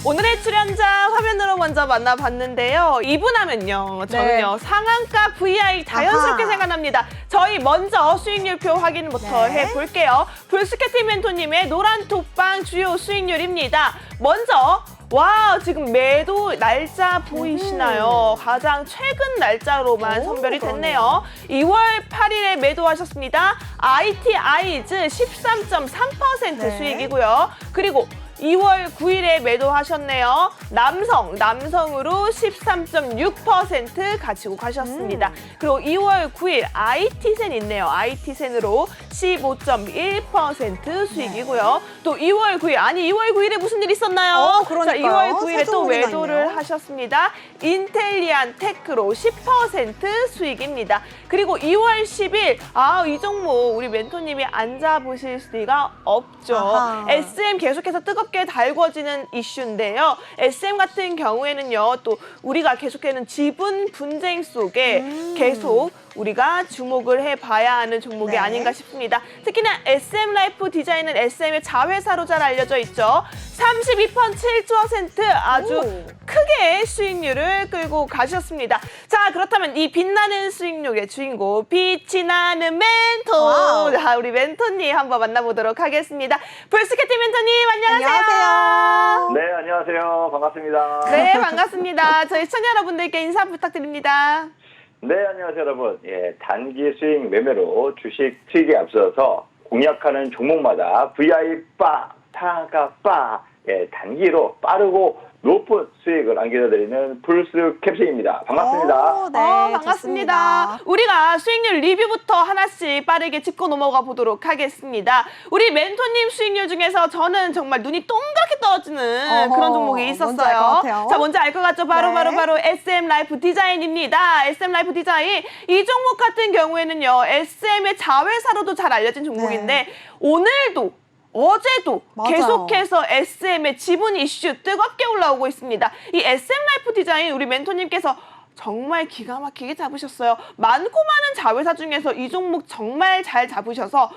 오늘의 출연자 화면으로 먼저 만나봤는데요. 이분 하면요. 저는요. 상한가 VI 자연스럽게 아하. 생각납니다. 저희 먼저 수익률표 확인부터 네. 해볼게요. 불스케팅 멘토님의 노란 톡방 주요 수익률입니다. 먼저 와, 지금 매도 날짜 보이시나요? 가장 최근 날짜로만 오, 선별이 됐네요. 2월 8일에 매도하셨습니다. ITI즈 13.3% 네. 수익이고요. 그리고 2월 9일에 매도하셨네요. 남성으로 13.6% 가지고 가셨습니다. 그리고 2월 9일 IT센 있네요. IT센으로 15.1% 수익이고요. 또 2월 9일, 아니 2월 9일에 무슨 일 있었나요? 그러니까요. 자, 2월 9일에 또 세종문이나 매도를 있네요. 하셨습니다. 인텔리안 테크로 10% 수익입니다. 그리고 2월 10일, 이 종목 우리 멘토님이 안 잡으실 리가 없죠. 아하. SM 계속해서 뜨겁게 달궈지는 이슈인데요. SM 같은 경우에는요, 또 우리가 계속해는 지분 분쟁 속에 계속 우리가 주목을 해봐야 하는 종목이 네. 아닌가 싶습니다. 특히나 SM 라이프 디자인은 SM의 자회사로 잘 알려져 있죠. 32.7% 아주 오. 크게 수익률을 끌고 가셨습니다. 자, 그렇다면 이 빛나는 수익률의 주인공, 빛이 나는 멘토. 와우. 자, 우리 멘토님 한번 만나보도록 하겠습니다. 불스케팅 멘토님, 안녕하세요. 안녕하세요. 네, 안녕하세요. 반갑습니다. 네, 반갑습니다. 저희 시청자 여러분들께 인사 부탁드립니다. 네, 안녕하세요, 여러분. 예, 단기 수익 매매로 주식 수익에 앞서서 공략하는 종목마다 VI 빠, 타가 빠, 예, 단기로 빠르고 높은 수익을 안겨드리는 풀스 캡슐입니다. 반갑습니다. 오, 네, 반갑습니다. 좋습니다. 우리가 수익률 리뷰부터 하나씩 빠르게 짚고 넘어가 보도록 하겠습니다. 우리 멘토님 수익률 중에서 저는 정말 눈이 동그랗게 떨어지는 어허, 그런 종목이 뭔지 알 것 있었어요. 같아요. 자, 뭔지 알 것 같죠? 바로 네. SM 라이프 디자인입니다. SM 라이프 디자인. 이 종목 같은 경우에는요, SM의 자회사로도 잘 알려진 종목인데 네. 오늘도 어제도 맞아요. 계속해서 SM의 지분 이슈 뜨겁게 올라오고 있습니다. 이 SM 라이프 디자인 우리 멘토님께서 정말 기가 막히게 잡으셨어요. 많고 많은 자회사 중에서 이 종목 정말 잘 잡으셔서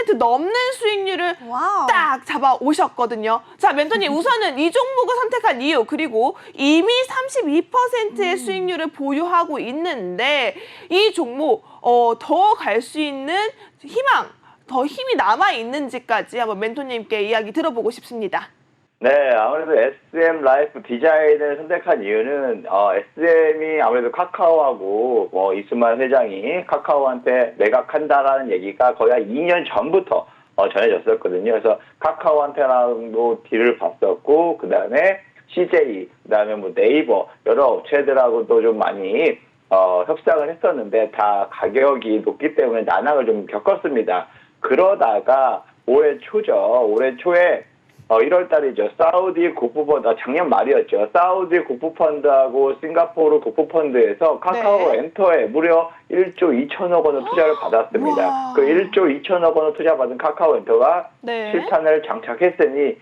30% 넘는 수익률을 와우. 딱 잡아 오셨거든요. 자, 멘토님 우선은 이 종목을 선택한 이유, 그리고 이미 32%의 수익률을 보유하고 있는데 이 종목 더 갈 수 있는 희망, 더 힘이 남아있는지까지 한번 멘토님께 이야기 들어보고 싶습니다. 네, 아무래도 SM 라이프 디자인을 선택한 이유는 SM이 아무래도 카카오하고 이수만 회장이 카카오한테 매각한다라는 얘기가 거의 한 2년 전부터 전해졌었거든요. 그래서 카카오한테랑도 딜을 봤었고, 그 다음에 CJ, 그 다음에 뭐 네이버 여러 업체들하고도 좀 많이 협상을 했었는데 다 가격이 높기 때문에 난항을 좀 겪었습니다. 그러다가 올해 초에 1월 달이죠. 사우디 국부펀드, 작년 말이었죠. 사우디 국부펀드하고 싱가포르 국부펀드에서 카카오 네. 엔터에 무려 1조 2천억 원의 투자를 받았습니다. 우와. 그 1조 2천억 원을 투자받은 카카오 엔터가 네. 실탄을 장착했으니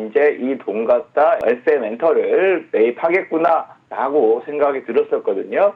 이제 이 돈 갖다 SM 엔터를 매입하겠구나 라고 생각이 들었었거든요.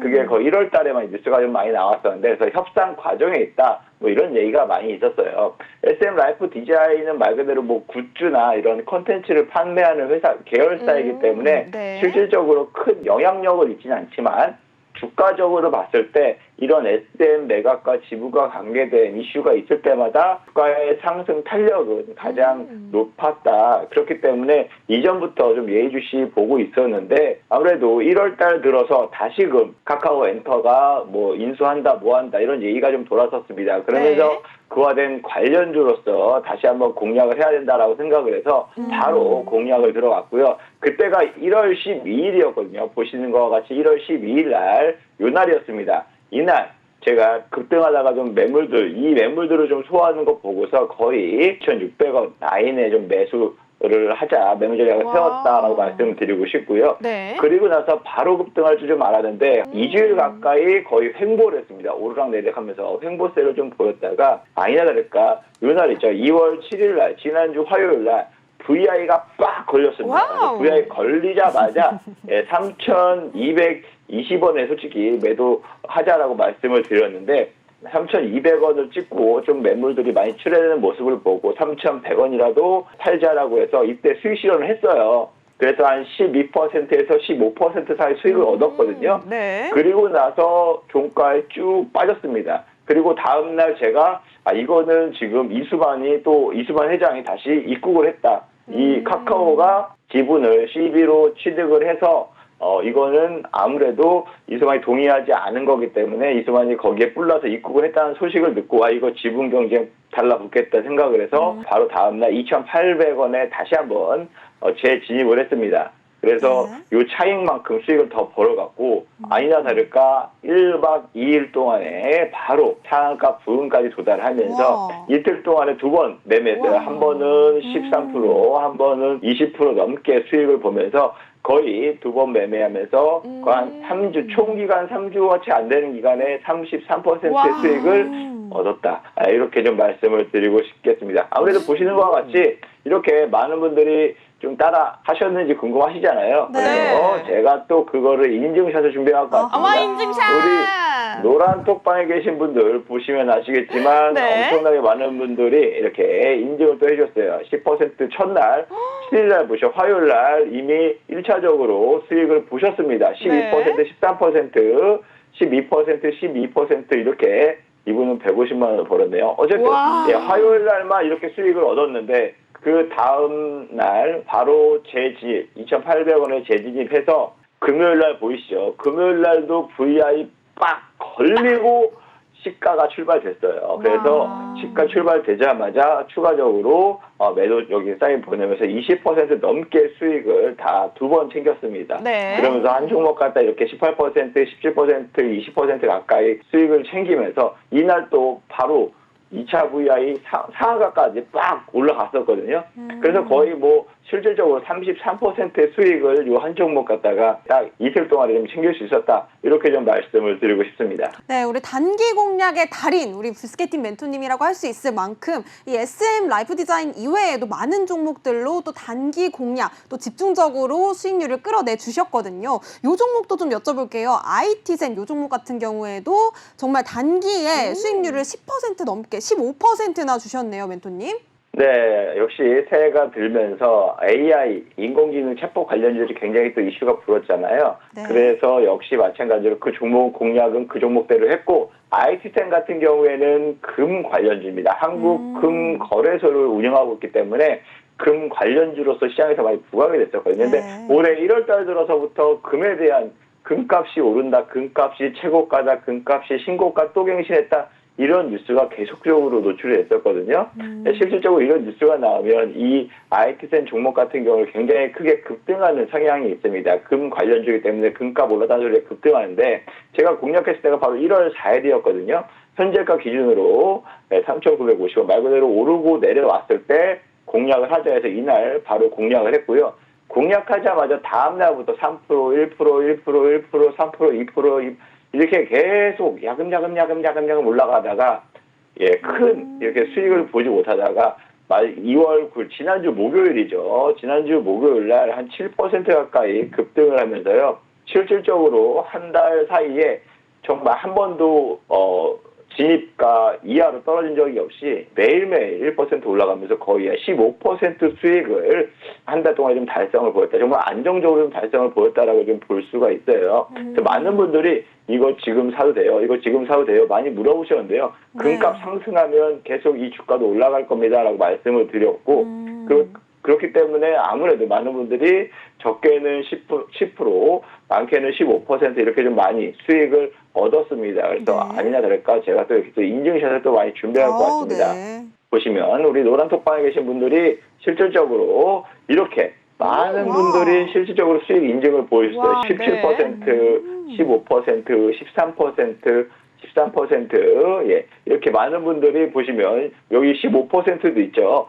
그게 거의 1월 달에만 뉴스가 좀 많이 나왔었는데, 그래서 협상 과정에 있다, 뭐 이런 얘기가 많이 있었어요. SM 라이프 디자인은 말 그대로 뭐 굿즈나 이런 콘텐츠를 판매하는 회사, 계열사이기 때문에 네. 실질적으로 큰 영향력을 있지는 않지만, 주가적으로 봤을 때 이런 SM 매각과 지분과 관계된 이슈가 있을 때마다 주가의 상승 탄력은 가장 높았다. 그렇기 때문에 이전부터 좀 예의주시 보고 있었는데, 아무래도 1월 달 들어서 다시금 카카오 엔터가 뭐 인수한다 뭐한다 이런 얘기가 좀 돌았었습니다. 그러면서 네. 그와 된 관련주로서 다시 한번 공략을 해야 된다라고 생각을 해서 바로 공략을 들어갔고요. 그때가 1월 12일이었거든요. 보시는 것과 같이 1월 12일 날, 요 날이었습니다. 이날 제가 급등하다가 좀 이 매물들을 좀 소화하는 거 보고서 거의 2,600원 라인에 좀 매수를 하자, 매물 전략을 와우. 세웠다라고 말씀을 드리고 싶고요. 네. 그리고 나서 바로 급등할 줄 좀 알았는데 2주일 가까이 거의 횡보를 했습니다. 오르락내리락 하면서 횡보세를 좀 보였다가 아니나 다를까 요 날 있죠. 2월 7일 날, 지난주 화요일 날 VI가 빡 걸렸습니다. 와우. VI 걸리자마자 3,220원에 솔직히 매도하자라고 말씀을 드렸는데 3,200원을 찍고 좀 매물들이 많이 출회되는 모습을 보고 3,100원이라도 팔자라고 해서 이때 수익 실현을 했어요. 그래서 한 12%에서 15% 사이 수익을 얻었거든요. 네. 그리고 나서 종가에 쭉 빠졌습니다. 그리고 다음날 제가 이거는 지금 이수만 회장이 다시 입국을 했다. 이 카카오가 지분을 CB로 취득을 해서 이거는 아무래도 이수만이 동의하지 않은 거기 때문에 이수만이 거기에 뿔나서 입국을 했다는 소식을 듣고 이거 지분 경쟁 달라붙겠다 생각을 해서 바로 다음날 2,800원에 다시 한번 재진입을 했습니다. 그래서 요 차익만큼 수익을 더 벌어갖고 아니나 다를까 1박 2일 동안에 바로 상한가 부근까지 도달하면서 이틀 동안에 두 번 매매했어요. 한 번은 13%, 한 번은 20% 넘게 수익을 보면서 거의 두 번 매매하면서 한 3주, 총기간 3주가 채 안 되는 기간에 33%의 수익을 얻었다. 이렇게 좀 말씀을 드리고 싶겠습니다. 아무래도 보시는 것과 같이 이렇게 많은 분들이 좀 따라 하셨는지 궁금하시잖아요. 네. 그래서 제가 또 그거를 인증샷을 준비해갖고 왔습니다. 인증샷! 우리 노란 톡방에 계신 분들 보시면 아시겠지만 네. 엄청나게 많은 분들이 이렇게 인증을 또 해줬어요. 10% 첫날, 7일날 보셔 화요일날 이미 1차적으로 수익을 보셨습니다. 12%, 13%, 12%, 12% 이렇게 이분은 150만 원을 벌었네요. 어쨌든 화요일날만 이렇게 수익을 얻었는데 그 다음 날 바로 재진입 2,800원에 재진입해서 금요일날 보이시죠? 금요일날도 VI 빡 걸리고 시가가 출발됐어요. 그래서 시가 출발되자마자 추가적으로 매도 여기 사인 보내면서 20% 넘게 수익을 다 두 번 챙겼습니다. 네. 그러면서 한 종목 갖다 이렇게 18%, 17%, 20% 가까이 수익을 챙기면서 이날 또 바로 2차 VI 상한가까지 빡 올라갔었거든요. 그래서 거의 뭐 실질적으로 33%의 수익을 이 한 종목 갖다가 딱 이틀 동안에 좀 챙길 수 있었다. 이렇게 좀 말씀을 드리고 싶습니다. 네, 우리 단기 공략의 달인, 우리 부스케틴 멘토님이라고 할 수 있을 만큼 이 SM 라이프 디자인 이외에도 많은 종목들로 또 단기 공략, 또 집중적으로 수익률을 끌어내 주셨거든요. 요 종목도 좀 여쭤볼게요. IT젠 요 종목 같은 경우에도 정말 단기에 수익률을 10% 넘게, 15%나 주셨네요, 멘토님. 네, 역시 새해가 들면서 AI, 인공지능 챗봇 관련주들이 굉장히 또 이슈가 불었잖아요. 네. 그래서 역시 마찬가지로 그 종목 공략은 그 종목대로 했고, IT센 같은 경우에는 금 관련주입니다. 한국금거래소를 운영하고 있기 때문에 금 관련주로서 시장에서 많이 부각이 됐었거든요. 근데 올해 1월 달 들어서부터 금에 대한 금값이 오른다, 금값이 최고가다, 금값이 신고가 또 갱신했다. 이런 뉴스가 계속적으로 노출이 됐었거든요. 실질적으로 이런 뉴스가 나오면 이 IT센 종목 같은 경우는 굉장히 크게 급등하는 성향이 있습니다. 금 관련주이기 때문에 금값 올라다는 소리에 급등하는데 제가 공략했을 때가 바로 1월 4일이었거든요. 현재가 기준으로 3,950원 말 그대로 오르고 내려왔을 때 공략을 하자 해서 이날 바로 공략을 했고요. 공략하자마자 다음 날부터 3%, 1%, 1%, 1%, 3%, 2%, 이렇게 계속 야금야금 올라가다가 큰 이렇게 수익을 보지 못하다가 2월 9일 지난주 목요일이죠. 지난주 목요일 날 한 7% 가까이 급등을 하면서요. 실질적으로 한 달 사이에 정말 한 번도 진입가 이하로 떨어진 적이 없이 매일매일 1% 올라가면서 거의 15% 수익을 한 달 동안 좀 달성을 보였다. 정말 안정적으로 좀 달성을 보였다라고 좀 볼 수가 있어요. 그래서 많은 분들이 이거 지금 사도 돼요. 이거 지금 사도 돼요. 많이 물어보셨는데요. 금값 상승하면 계속 이 주가도 올라갈 겁니다라고 말씀을 드렸고 그렇기 때문에 아무래도 많은 분들이 적게는 10%, 많게는 15% 이렇게 좀 많이 수익을 얻었습니다. 그래서 아니나 다를까 제가 또 이렇게 또 인증샷을 또 많이 준비할 것 같습니다. 보시면 우리 노란 톡방에 계신 분들이 실질적으로 이렇게 많은 분들이 실질적으로 수익 인증을 보여주셨어요. 17%, 15%, 13%, 이렇게 많은 분들이 보시면 여기 15%도 있죠.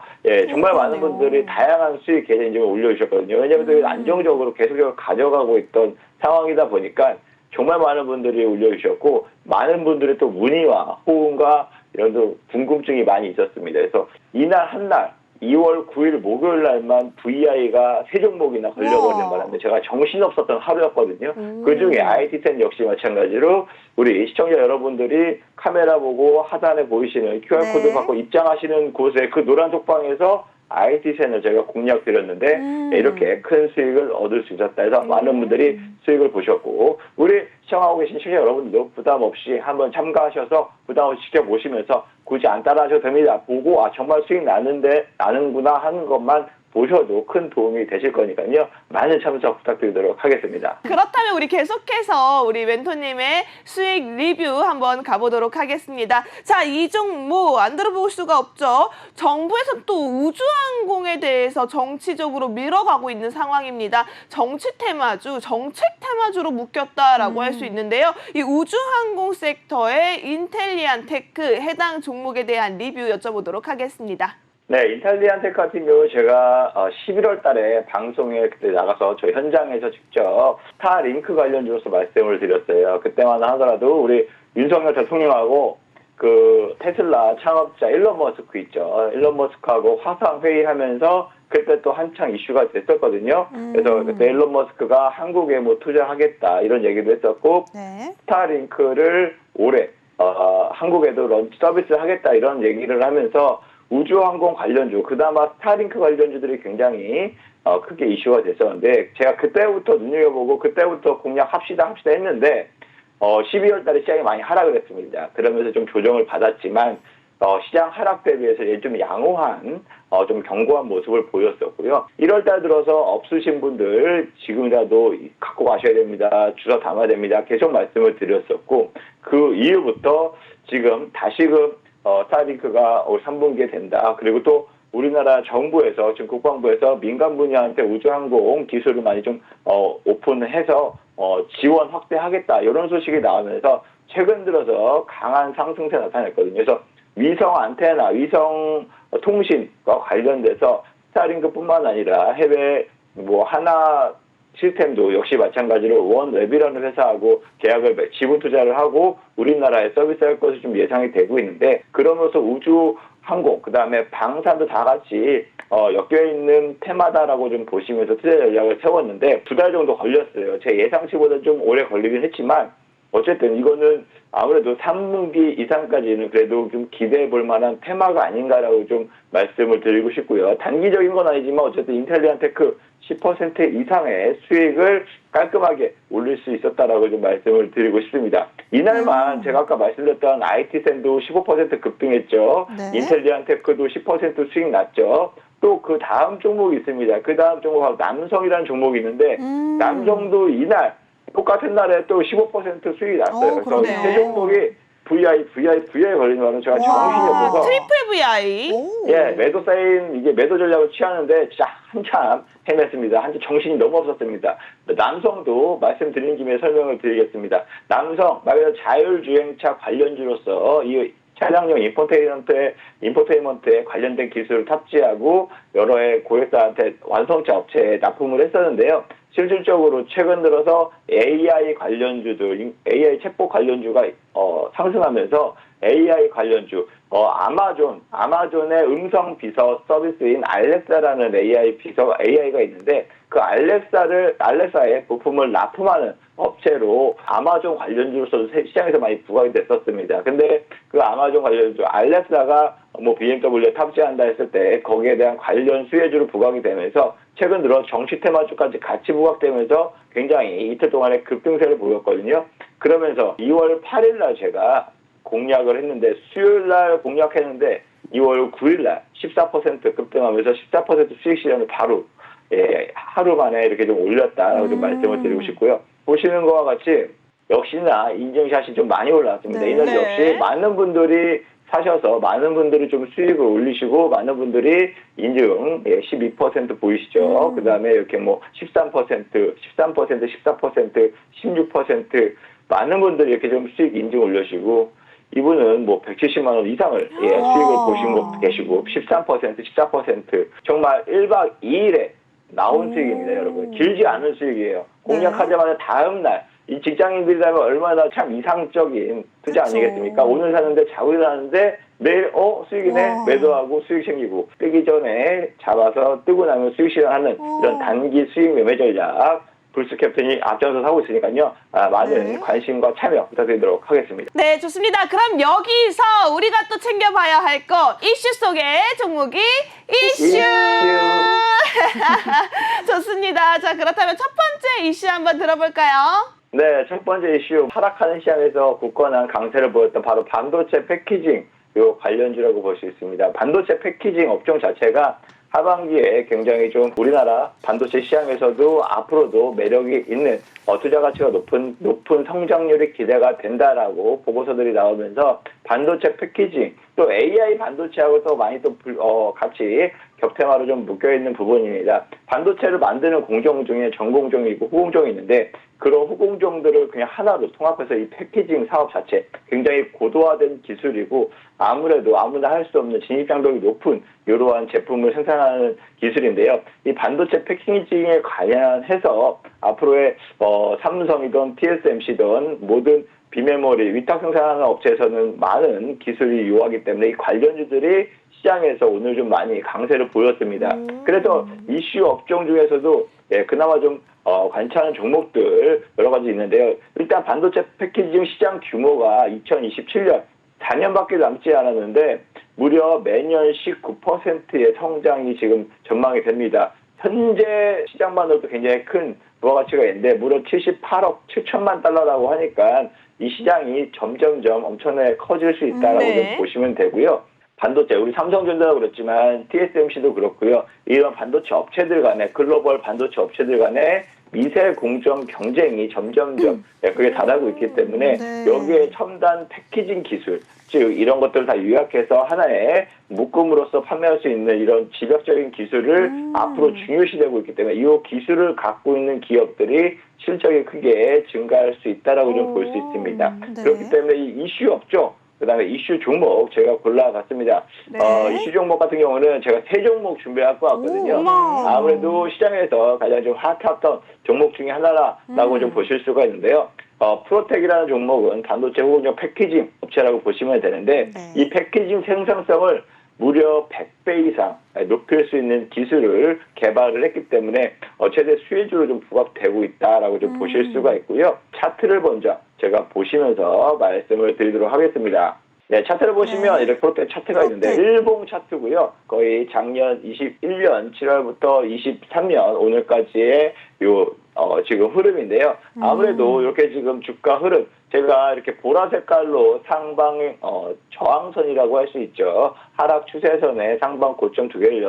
정말 많은 분들이 다양한 수익 계좌 인증을 올려주셨거든요. 왜냐하면 안정적으로 계속적으로 가져가고 있던 상황이다 보니까 정말 많은 분들이 올려주셨고 많은 분들의 또 문의와 호응과 이런 또 궁금증이 많이 있었습니다. 그래서 이날 한날 2월 9일 목요일 날만 VI가 3종목이나 걸려버리는 바람에 제가 정신없었던 하루였거든요. 그중에 IT센 역시 마찬가지로 우리 시청자 여러분들이 카메라 보고 하단에 보이시는 QR코드 네. 받고 입장하시는 곳에 그 노란 톡방에서 IT센을 제가 공략 드렸는데 이렇게 큰 수익을 얻을 수 있었다 해서 많은 분들이 수익을 보셨고 우리 시청하고 계신 시청자 여러분들도 부담 없이 한번 참가하셔서 부담 없이 지켜보시면서 굳이 안 따라하셔도 됩니다. 보고 정말 수익 나는구나 하는 것만 보셔도 큰 도움이 되실 거니까요. 많은 참석 부탁드리도록 하겠습니다. 그렇다면 우리 계속해서 우리 멘토님의 수익 리뷰 한번 가보도록 하겠습니다. 자, 이 종목 안 들어볼 수가 없죠. 정부에서 또 우주항공에 대해서 정치적으로 밀어가고 있는 상황입니다. 정치 테마주, 정책 테마주로 묶였다라고 할 수 있는데요. 이 우주항공 섹터의 인텔리안 테크 해당 종목에 대한 리뷰 여쭤보도록 하겠습니다. 네, 인텔리안 테크 같은 경우 제가 11월 달에 방송에 그때 나가서 저 현장에서 직접 스타링크 관련주로서 말씀을 드렸어요. 그때만 하더라도 우리 윤석열 대통령하고 그 테슬라 창업자 일론 머스크 있죠. 일론 머스크하고 화상 회의하면서 그때 또 한창 이슈가 됐었거든요. 그래서 그때 일론 머스크가 한국에 뭐 투자하겠다 이런 얘기도 했었고 네. 스타링크를 올해 한국에도 런치 서비스 하겠다 이런 얘기를 하면서 우주항공 관련주, 그나마 스타링크 관련주들이 굉장히 크게 이슈가 됐었는데 제가 그때부터 눈여겨보고 그때부터 공략합시다 했는데 12월 달에 시장이 많이 하락을 했습니다. 그러면서 좀 조정을 받았지만 시장 하락 대비해서 좀 양호한 좀 견고한 모습을 보였었고요. 1월 달 들어서 없으신 분들 지금이라도 갖고 가셔야 됩니다. 주워 담아야 됩니다. 계속 말씀을 드렸었고 그 이후부터 지금 다시금 스타링크가 올 3분기에 된다. 그리고 또 우리나라 정부에서 지금 국방부에서 민간 분야한테 우주항공 기술을 많이 좀 오픈해서 지원 확대하겠다. 이런 소식이 나오면서 최근 들어서 강한 상승세 나타냈거든요. 그래서 위성 안테나, 위성 통신과 관련돼서 스타링크뿐만 아니라 해외 뭐 하나 시스템도 역시 마찬가지로 원웹이라는 회사하고 계약을 지분 투자를 하고 우리나라에 서비스할 것이 좀 예상이 되고 있는데 그러면서 우주 항공 그다음에 방산도 다 같이 엮여 있는 테마다라고 좀 보시면서 투자 전략을 세웠는데 2달 정도 걸렸어요. 제 예상치보다 좀 오래 걸리긴 했지만 어쨌든 이거는 아무래도 3분기 이상까지는 그래도 좀 기대해 볼 만한 테마가 아닌가라고 좀 말씀을 드리고 싶고요. 단기적인 건 아니지만 어쨌든 인텔리안 테크 10% 이상의 수익을 깔끔하게 올릴 수 있었다라고 좀 말씀을 드리고 싶습니다. 이날만 제가 아까 말씀드렸던 IT센도 15% 급등했죠. 네. 인텔리안 테크도 10% 수익 났죠. 또 그 다음 종목이 있습니다. 그 다음 종목하고 남성이라는 종목이 있는데 남성도 이날 똑같은 날에 또 15% 수익이 났어요. 그래서 그러네요. 세 종목이 VI 걸리는 거는 제가 정신이 없어서 트리플 VI. 예, 매도 사인, 이게 매도 전략을 취하는데 진짜 한참 헤맸습니다. 한참 정신이 너무 없었습니다. 남성도 말씀드린 김에 설명을 드리겠습니다. 남성, 말 그대로 자율주행차 관련주로서 이 차량용 인포테인먼트에 관련된 기술을 탑재하고 여러 해 고객사한테 완성차 업체에 납품을 했었는데요. 실질적으로 최근 들어서 AI 관련주들, AI 챗봇 관련주가 상승하면서 AI 관련주, 아마존의 음성 비서 서비스인 알렉사라는 AI가 있는데 그 알렉사의 부품을 납품하는 업체로 아마존 관련주로서 시장에서 많이 부각이 됐었습니다. 근데 그 아마존 관련주 알렉사가 뭐 BMW에 탑재한다 했을 때 거기에 대한 관련 수혜주로 부각이 되면서 최근 들어 정치 테마주까지 같이 부각되면서 굉장히 이틀 동안에 급등세를 보였거든요. 그러면서 2월 8일 날 제가 공략을 했는데 수요일 날 공략했는데 2월 9일 날 14% 급등하면서 14% 수익 실현을 바로 하루 만에 이렇게 좀 올렸다라고 좀 말씀을 드리고 싶고요. 보시는 것과 같이 역시나 인증샷이 좀 많이 올라왔습니다. 네. 이날 역시 많은 분들이 사셔서 많은 분들이 좀 수익을 올리시고 많은 분들이 인증 12% 보이시죠. 그다음에 이렇게 뭐 13%, 14%, 16% 많은 분들이 이렇게 좀 수익 인증 올려주시고 이분은 뭐 170만 원 이상을 수익을 보신 분 계시고 13%, 14% 정말 1박 2일에 나온 수익입니다, 여러분. 길지 않은 수익이에요. 공략하자마자 다음 날 이 직장인들이라면 얼마나 참 이상적인 투자 그쵸. 아니겠습니까? 오늘 사는데 자고 일어나는데 매일 수익이네 와. 매도하고 수익 챙기고 뜨기 전에 잡아서 뜨고 나면 수익 실현하는 이런 단기 수익 매매 전략 불스캡틴이 앞장서 하고 있으니까요. 많은 네. 관심과 참여 부탁드리도록 하겠습니다. 네, 좋습니다. 그럼 여기서 우리가 또 챙겨봐야 할 것 이슈 속의 종목이 이슈. 좋습니다. 자, 그렇다면 첫 번째 이슈 한번 들어볼까요? 네, 첫 번째 이슈 하락하는 시장에서 굳건한 강세를 보였던 바로 반도체 패키징 요 관련주라고 볼 수 있습니다. 반도체 패키징 업종 자체가 하반기에 굉장히 좀 우리나라 반도체 시장에서도 앞으로도 매력이 있는 투자 가치가 높은 성장률이 기대가 된다라고 보고서들이 나오면서 반도체 패키징 또 AI 반도체하고 또 많이 또 같이 격템화로 좀 묶여 있는 부분입니다. 반도체를 만드는 공정 중에 전공정이 있고 후공정이 있는데 그런 후공정들을 그냥 하나로 통합해서 이 패키징 사업 자체 굉장히 고도화된 기술이고 아무래도 아무나 할 수 없는 진입장벽이 높은 이러한 제품을 생산하는 기술인데요. 이 반도체 패키징에 관련해서 앞으로의 삼성이든 TSMC든 모든 비메모리 위탁 생산하는 업체에서는 많은 기술이 요하기 때문에 이 관련주들이 시장에서 오늘 좀 많이 강세를 보였습니다. 그래서 이슈 업종 중에서도 그나마 좀 관찰하는 종목들 여러 가지 있는데요. 일단 반도체 패키징 시장 규모가 2027년 4년밖에 남지 않았는데 무려 매년 19%의 성장이 지금 전망이 됩니다. 현재 시장만으로도 굉장히 큰 부가가치가 있는데 무려 78억 7천만 달러라고 하니까 이 시장이 점점점 엄청나게 커질 수 있다라고 네. 좀 보시면 되고요. 반도체 우리 삼성전자도 그렇지만 TSMC도 그렇고요. 이런 반도체 업체들 간에 글로벌 반도체 업체들 간에 미세 공정 경쟁이 점점점 그게 다가고 있기 때문에 네. 여기에 첨단 패키징 기술 즉 이런 것들을 다 요약해서 하나의 묶음으로써 판매할 수 있는 이런 지벽적인 기술을 앞으로 중요시되고 있기 때문에 이 기술을 갖고 있는 기업들이 실적이 크게 증가할 수 있다라고 좀 볼 수 있습니다. 네. 그렇기 때문에 이 이슈 업종 그다음에 이슈 종목 제가 골라봤습니다. 네. 이슈 종목 같은 경우는 제가 3종목 준비해갖고 왔거든요. 어머. 아무래도 시장에서 가장 좀 핫했던 종목 중에 하나라고 좀 보실 수가 있는데요. 프로텍이라는 종목은 반도체 후공정 패키징 업체라고 보시면 되는데 네. 이 패키징 생산성을 무려 100배 이상 높일 수 있는 기술을 개발을 했기 때문에 최대 수혜주로 좀 부각되고 있다라고 좀 보실 수가 있고요. 차트를 먼저 제가 보시면서 말씀을 드리도록 하겠습니다. 네, 차트를 보시면 네. 이렇게 프로텍 차트가 있는데 프로텍. 일봉 차트고요. 거의 작년 21년 7월부터 23년 오늘까지의 지금 흐름인데요. 아무래도 이렇게 지금 주가 흐름 제가 이렇게 보라 색깔로 상방 저항선이라고 할 수 있죠. 하락 추세선에 상방 고점 두 개를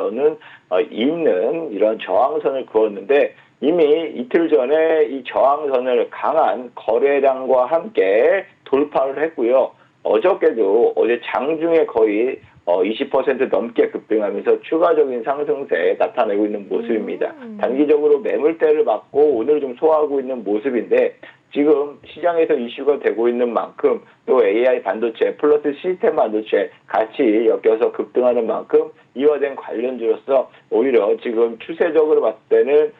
잇는 이런 저항선을 그었는데 이미 이틀 전에 이 저항선을 강한 거래량과 함께 돌파를 했고요. 어저께도 어제 장중에 거의 20% 넘게 급등하면서 추가적인 상승세 나타내고 있는 모습입니다. 단기적으로 매물대를 맞고 오늘 좀 소화하고 있는 모습인데 지금 시장에서 이슈가 되고 있는 만큼 또 AI 반도체 플러스 시스템 반도체 같이 엮여서 급등하는 만큼 이화된 관련주로서 오히려 지금 추세적으로 봤을 때는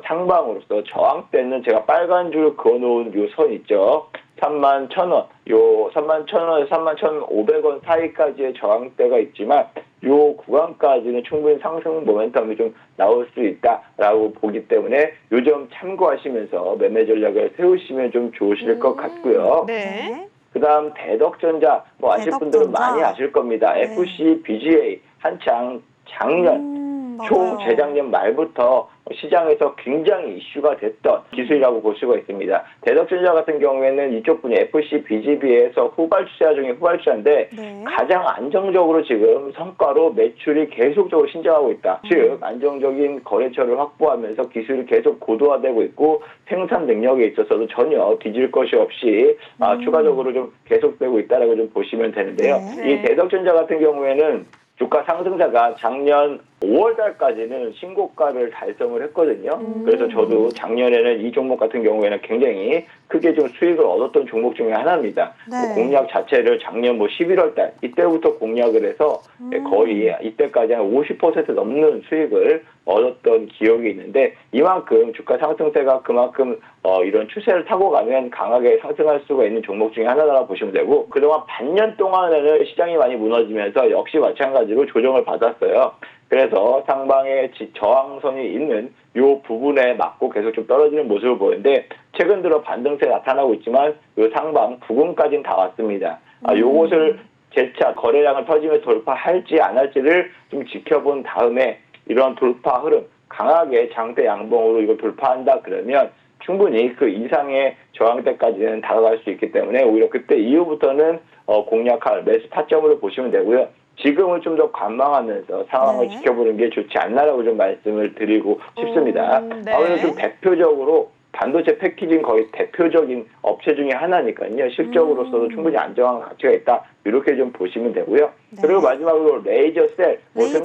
상방으로서 저항대는 제가 빨간 줄 그어놓은 요 선 있죠. 31,000원, 31,000원에서 31,500원 사이까지의 저항대가 있지만 요 구간까지는 충분히 상승 모멘텀이 좀 나올 수 있다라고 보기 때문에 요 점 참고하시면서 매매 전략을 세우시면 좀 좋으실 것 같고요. 네. 그다음 대덕전자 아실 분들은 대덕전자. 많이 아실 겁니다. 네. FC, BGA 한창 작년 맞아요. 재작년 말부터 시장에서 굉장히 이슈가 됐던 기술이라고 볼 수가 있습니다. 대덕전자 같은 경우에는 이쪽 분야 FC, BGB에서 후발주자 중에 후발주자인데 네. 가장 안정적으로 지금 성과로 매출이 계속적으로 신장하고 있다. 즉 안정적인 거래처를 확보하면서 기술이 계속 고도화되고 있고 생산 능력에 있어서도 전혀 뒤질 것이 없이 추가적으로 좀 계속되고 있다라고 좀 보시면 되는데요. 네. 이 대덕전자 같은 경우에는 주가 상승세가 작년 5월 달까지는 신고가를 달성을 했거든요. 그래서 저도 작년에는 이 종목 같은 경우에는 굉장히 크게 좀 수익을 얻었던 종목 중에 하나입니다. 네. 공략 자체를 작년 11월 달 이때부터 공략을 해서 거의 이때까지 한 50% 넘는 수익을 얻었던 기억이 있는데, 이만큼 주가 상승세가 그만큼 이런 추세를 타고 가면 강하게 상승할 수가 있는 종목 중에 하나라고 보시면 되고, 그동안 반년 동안에는 시장이 많이 무너지면서 역시 마찬가지로 조정을 받았어요. 그래서 상방에 저항선이 있는 이 부분에 맞고 계속 좀 떨어지는 모습을 보이는데, 최근 들어 반등세 나타나고 있지만 이 상방 부근까지는 다 왔습니다. 요것을 재차 거래량을 터지면서 돌파할지 안 할지를 좀 지켜본 다음에 이런 돌파 흐름, 강하게 장대 양봉으로 이걸 돌파한다 그러면 충분히 그 이상의 저항대까지는 다가갈 수 있기 때문에 오히려 그때 이후부터는 공략할 매수 타점으로 보시면 되고요. 지금은 좀 더 관망하면서 상황을 네. 지켜보는 게 좋지 않나라고 좀 말씀을 드리고 싶습니다. 네. 아무래도 좀 대표적으로 반도체 패키징 거의 대표적인 업체 중에 하나니까요. 실적으로서도 충분히 안정한 가치가 있다. 이렇게 좀 보시면 되고요. 네. 그리고 마지막으로 레이저셀, 레이저셀.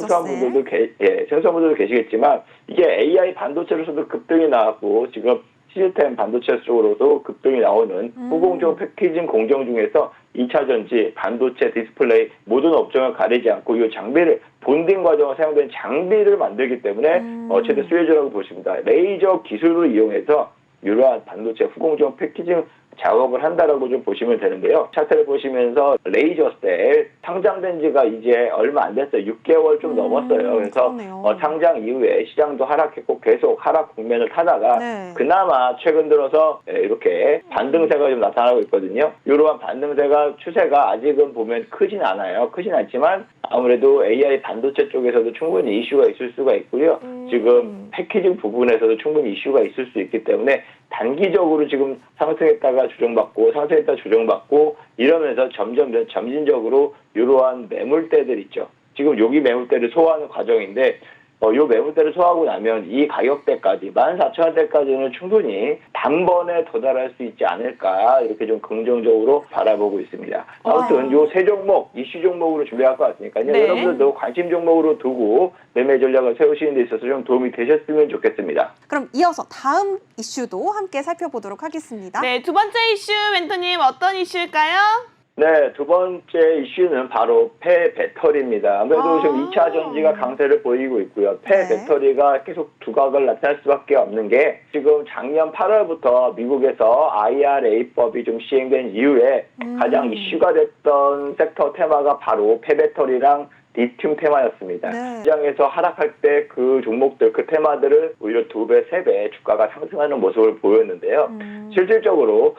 생소한 분들도 계시겠지만 이게 AI 반도체로서도 급등이 나왔고 지금 시스템 반도체 쪽으로도 급등이 나오는 후공정 패키징 공정 중에서 2차 전지, 반도체, 디스플레이 모든 업종을 가리지 않고 이 장비를 본딩 과정에 사용된 장비를 만들기 때문에 최대 수혜주라고 보십니다. 레이저 기술을 이용해서 이러한 반도체 후공정 패키징 작업을 한다라고 좀 보시면 되는데요. 차트를 보시면서 레이저셀 상장된 지가 이제 얼마 안 됐어요. 6개월 좀 넘었어요. 그래서 그러네요. 상장 이후에 시장도 하락했고 계속 하락 국면을 타다가 네. 그나마 최근 들어서 이렇게 반등세가 좀 나타나고 있거든요. 이러한 반등세가 추세가 아직은 보면 크진 않아요. 크진 않지만 아무래도 AI 반도체 쪽에서도 충분히 이슈가 있을 수가 있고요. 지금 패키징 부분에서도 충분히 이슈가 있을 수 있기 때문에 단기적으로 지금 상승했다가 조정받고 상승했다 조정받고 이러면서 점진적으로 이러한 매물대들 있죠. 지금 여기 매물대를 소화하는 과정인데 이 매물대를 소화하고 나면 이 가격대까지 14,000원대까지는 충분히 단번에 도달할 수 있지 않을까 이렇게 좀 긍정적으로 바라보고 있습니다. 아무튼 이 세 종목 이슈 종목으로 준비할 것 같으니까요. 네. 여러분들도 관심 종목으로 두고 매매 전략을 세우시는 데 있어서 좀 도움이 되셨으면 좋겠습니다. 그럼 이어서 다음 이슈도 함께 살펴보도록 하겠습니다. 네, 두 번째 이슈 멘토님 어떤 이슈일까요? 네, 두 번째 이슈는 바로 폐배터리입니다. 아무래도 지금 2차 전지가 강세를 보이고 있고요. 폐배터리가 계속 두각을 나타낼 수밖에 없는 게 지금 작년 8월부터 미국에서 IRA법이 좀 시행된 이후에 가장 이슈가 됐던 섹터 테마가 바로 폐배터리랑 리튬 테마였습니다. 네. 시장에서 하락할 때 그 종목들, 그 테마들은 오히려 2배, 3배 주가가 상승하는 모습을 보였는데요. 실질적으로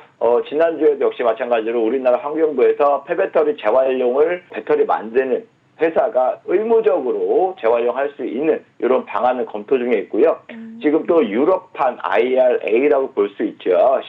지난주에도 역시 마찬가지로 우리나라 환경부에서 폐배터리 재활용을 배터리 만드는 회사가 의무적으로 재활용할 수 있는 이런 방안을 검토 중에 있고요. 지금 또 유럽판 IRA라고 볼 수 있죠.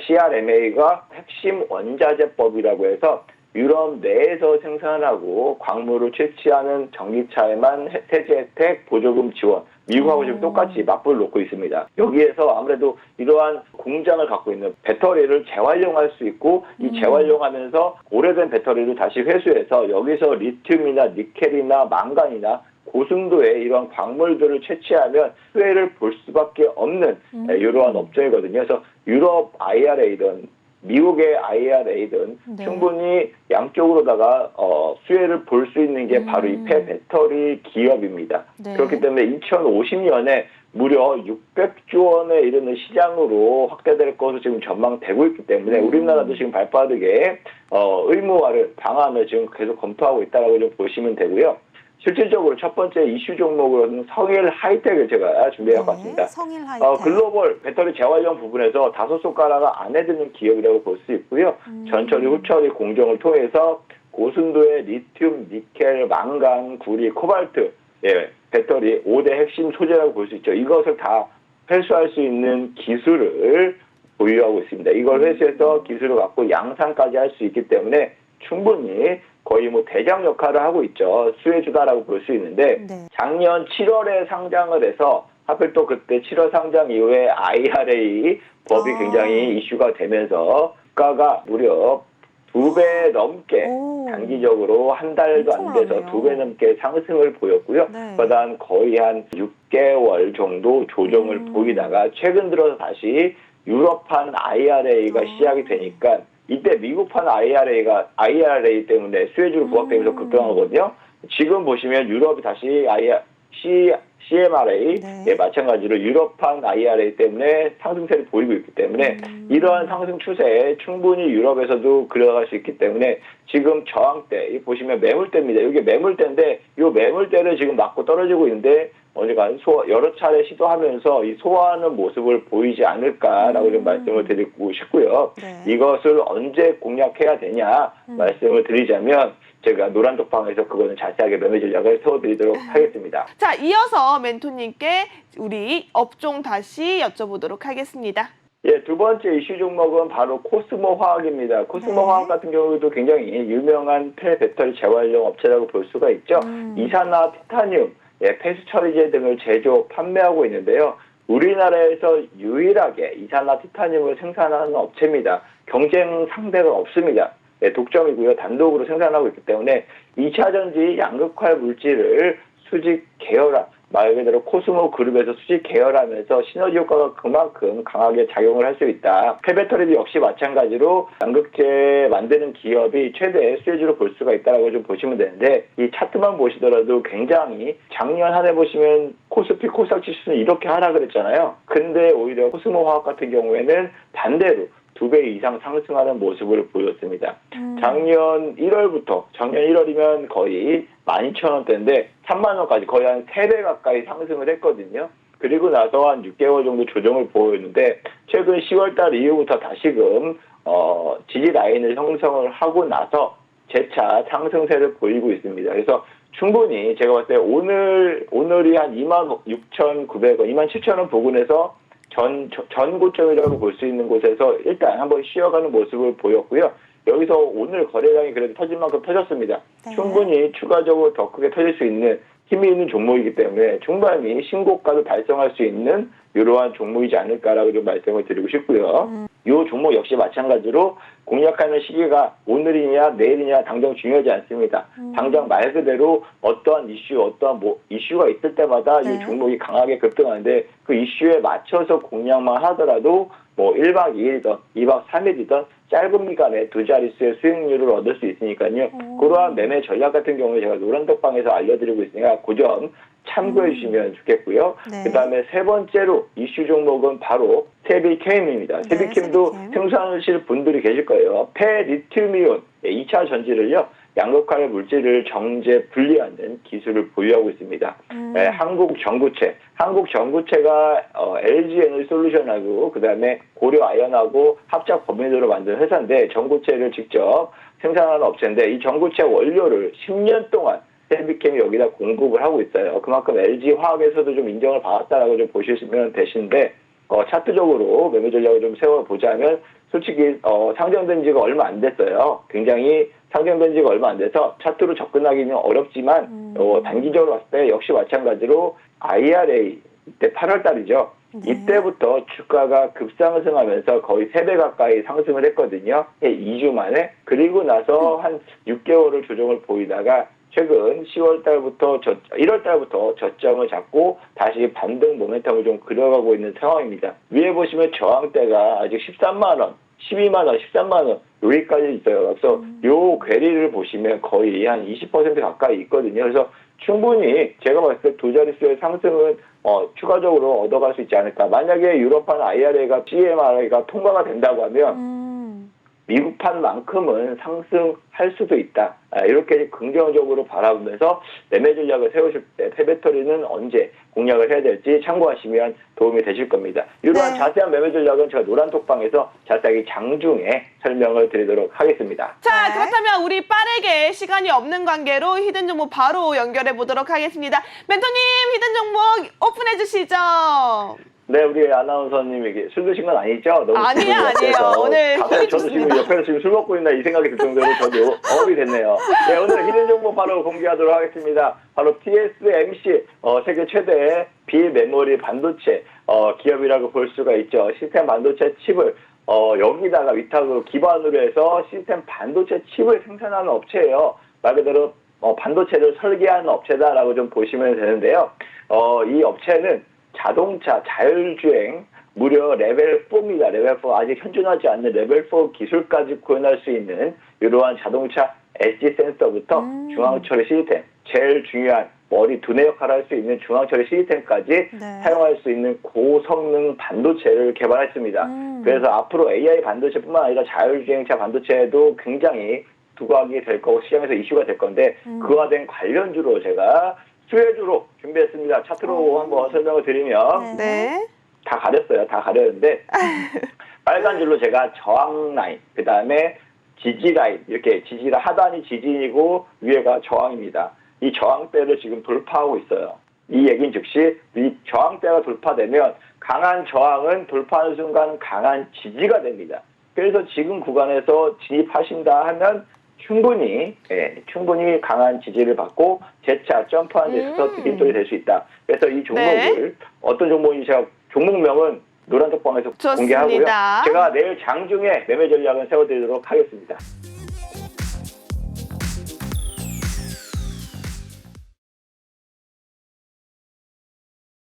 CRMA가 핵심 원자재법이라고 해서 유럽 내에서 생산하고 광물을 채취하는 전기차에만 세제 혜택, 보조금 지원. 미국하고 지금 똑같이 맞불을 놓고 있습니다. 여기에서 아무래도 이러한 공장을 갖고 있는 배터리를 재활용할 수 있고 이 재활용하면서 오래된 배터리를 다시 회수해서 여기서 리튬이나 니켈이나 망간이나 고순도의 이러한 광물들을 채취하면 수혜를 볼 수밖에 없는 이러한 업종이거든요. 그래서 유럽 IRA든 미국의 IRA든 네. 충분히 양쪽으로다가 수혜를 볼 수 있는 게 바로 이 폐배터리 기업입니다. 네. 그렇기 때문에 2050년에 무려 600조 원에 이르는 시장으로 확대될 것으로 지금 전망되고 있기 때문에 우리나라도 지금 발빠르게 의무화를 방안을 지금 계속 검토하고 있다라고 좀 보시면 되고요. 실질적으로 첫 번째 이슈 종목으로는 성일 하이텍을 제가 준비해 봤습니다. 성일 하이텍. 글로벌 배터리 재활용 부분에서 5손가락 안에 드는 기업이라고 볼 수 있고요. 전처리, 후처리 공정을 통해서 고순도의 리튬, 니켈, 망간, 구리, 코발트, 배터리 5대 핵심 소재라고 볼 수 있죠. 이것을 다 회수할 수 있는 기술을 보유하고 있습니다. 이걸 회수해서 기술을 갖고 양산까지 할 수 있기 때문에 충분히 거의 대장 역할을 하고 있죠. 수혜주다라고 볼 수 있는데 작년 7월에 상장을 해서 하필 또 그때 7월 상장 이후에 IRA 법이 굉장히 이슈가 되면서 주가가 무려 2배 넘게 오. 단기적으로 한 달도 안 돼서 엄청 2배 넘게 상승을 보였고요. 네. 그다음 거의 한 6개월 정도 조정을 보이다가 최근 들어서 다시 유럽판 IRA가 시작이 되니까 이때 미국판 IRA 때문에 수혜주를 부각되면서 급등하거든요. 지금 보시면 유럽이 다시 CMRA 네. 마찬가지로 유럽판 IRA 때문에 상승세를 보이고 있기 때문에 이러한 상승 추세에 충분히 유럽에서도 그려갈 수 있기 때문에 지금 저항대 이 보시면 매물대입니다. 이게 매물대인데 이 매물대를 지금 맞고 떨어지고 있는데 언젠가 여러 차례 시도하면서 이 소화하는 모습을 보이지 않을까라고 좀 말씀을 드리고 싶고요. 네. 이것을 언제 공략해야 되냐 말씀을 드리자면 제가 노란톡방에서 그거는 자세하게 매매 전략을 세워드리도록 하겠습니다. 자, 이어서 멘토님께 우리 업종 다시 여쭤보도록 하겠습니다. 예, 두 번째 이슈 종목은 바로 코스모 화학입니다. 코스모 네. 화학 같은 경우도 굉장히 유명한 폐배터리 재활용 업체라고 볼 수가 있죠. 이산화 티타늄, 폐수 처리제 등을 제조, 판매하고 있는데요. 우리나라에서 유일하게 이산화 티타늄을 생산하는 업체입니다. 경쟁 상대가 없습니다. 독점이고요. 단독으로 생산하고 있기 때문에 2차 전지 양극화 물질을 수직 계열화, 말 그대로 코스모 그룹에서 수직 계열하면서 시너지 효과가 그만큼 강하게 작용을 할 수 있다. 폐배터리도 역시 마찬가지로 양극재 만드는 기업이 최대 수혜주로 볼 수가 있다고 좀 보시면 되는데 이 차트만 보시더라도 굉장히 작년 한 해 보시면 코스피 코스닥 지수는 이렇게 하락을 했잖아요. 근데 오히려 코스모 화학 같은 경우에는 반대로 2배 이상 상승하는 모습을 보였습니다. 작년 1월이면 거의 12,000원대인데 3만 원까지 거의 한 3배 가까이 상승을 했거든요. 그리고 나서 한 6개월 정도 조정을 보였는데 최근 10월달 이후부터 다시금 지지 라인을 형성을 하고 나서 재차 상승세를 보이고 있습니다. 그래서 충분히 제가 봤을 때 오늘이 한 26,900원, 27,000원 부근에서 전 고점이라고 볼 수 있는 곳에서 일단 한번 쉬어가는 모습을 보였고요. 여기서 오늘 거래량이 그래도 터질 만큼 터졌습니다. 네. 충분히 추가적으로 더 크게 터질 수 있는 힘이 있는 종목이기 때문에 충분히 신고가도 달성할 수 있는 이러한 종목이지 않을까라고 좀 말씀을 드리고 싶고요. 이 종목 역시 마찬가지로 공략하는 시기가 오늘이냐 내일이냐 당장 중요하지 않습니다. 당장 말 그대로 어떠한 이슈가 있을 때마다 네. 이 종목이 강하게 급등하는데 그 이슈에 맞춰서 공략만 하더라도 1박 2일이든 2박 3일이든 짧은 기간에 두 자릿수의 수익률을 얻을 수 있으니까요. 그러한 매매 전략 같은 경우에 제가 노란톡방에서 알려드리고 있으니까 그 점 참고해 주시면 좋겠고요. 네. 그 다음에 세 번째로 이슈 종목은 바로 세비캠입니다. 네, 세비캠도 세비캠. 생산하실 분들이 계실 거예요. 폐리튬이온 2차 전지를요. 양극화의 물질을 정제 분리하는 기술을 보유하고 있습니다. 한국 전구체가 LG 에너지솔루션하고 그다음에 고려 아연하고 합작 법인으로 만든 회사인데 전구체를 직접 생산하는 업체인데 이 전구체 원료를 10년 동안 세비캠이 여기다 공급을 하고 있어요. 그만큼 LG 화학에서도 좀 인정을 받았다라고 좀 보시면 되시는데 차트적으로 매매 전략을 좀 세워보자면 솔직히 상장된 지가 얼마 안 됐어요. 굉장히 상장된 지가 얼마 안 돼서 차트로 접근하기는 어렵지만 단기적으로 봤을 때 역시 마찬가지로 IRA 이때 8월 달이죠. 네. 이때부터 주가가 급상승하면서 거의 3배 가까이 상승을 했거든요. 2주 만에. 그리고 나서 한 6개월을 조정을 보이다가 최근 1월 달부터 저점을 잡고 다시 반등 모멘텀을 좀 그려가고 있는 상황입니다. 위에 보시면 저항대가 아직 13만 원, 12만 원, 13만 원 여기까지 있어요. 그래서 요 괴리를 보시면 거의 한 20% 가까이 있거든요. 그래서 충분히 제가 봤을 때 두 자릿수의 상승은 추가적으로 얻어갈 수 있지 않을까. 만약에 유럽판 IRA가 CMRA가 통과가 된다고 하면 미국판만큼은 상승할 수도 있다. 이렇게 긍정적으로 바라보면서 매매 전략을 세우실 때 폐배터리는 언제 공략을 해야 될지 참고하시면 도움이 되실 겁니다. 이러한 네. 자세한 매매 전략은 제가 노란톡방에서 자세하게 장중에 설명을 드리도록 하겠습니다. 자, 네. 그렇다면 우리 빠르게 시간이 없는 관계로 히든 종목 바로 연결해 보도록 하겠습니다. 멘토님, 히든 종목 오픈해 주시죠. 네, 우리 아나운서님에게 술 드신 건 아니죠? 너무 아니에요, 기분이 아니에요. 어때서 오늘 갑자기 힘이 저도 지금 좋습니다. 옆에서 지금 술 먹고 있나 이 생각이 들 정도로 저도 어업이 됐네요. 네, 오늘 히든 정보 바로 공개하도록 하겠습니다. 바로 TSMC 세계 최대 비메모리 반도체 기업이라고 볼 수가 있죠. 시스템 반도체 칩을 여기다가 위탁으로 기반으로 해서 시스템 반도체 칩을 생산하는 업체예요. 말 그대로 반도체를 설계하는 업체다라고 좀 보시면 되는데요. 이 업체는 자동차 자율주행 무려 레벨 4입니다. 레벨 4 아직 현존하지 않는 레벨 4 기술까지 구현할 수 있는 이러한 자동차 엣지 센서부터 중앙처리 시스템, 제일 중요한 머리 두뇌 역할을 할 수 있는 중앙처리 시스템까지 네. 사용할 수 있는 고성능 반도체를 개발했습니다. 그래서 앞으로 AI 반도체뿐만 아니라 자율주행차 반도체도 굉장히 두각이 될 거고 시장에서 이슈가 될 건데 그와 된 관련주로 제가 수혜주로 준비했습니다. 차트로 한번 설명을 드리면 네. 다 가렸어요. 다 가렸는데 빨간 줄로 제가 저항 라인, 그 다음에 지지 라인, 이렇게 지지라 하단이 지진이고 위에가 저항입니다. 이 저항대를 지금 돌파하고 있어요. 이 얘기는 즉시 이 저항대가 돌파되면 강한 저항은 돌파하는 순간 강한 지지가 됩니다. 그래서 지금 구간에서 진입하신다 하면 충분히 강한 지지를 받고 재차 점프하는 데 있어서 디딤돌이 될 수 있다. 그래서 이 종목을 어떤 종목인지 제가 종목명은 노란톡방에서 좋습니다. 공개하고요. 제가 내일 장중에 매매 전략은 세워드리도록 하겠습니다.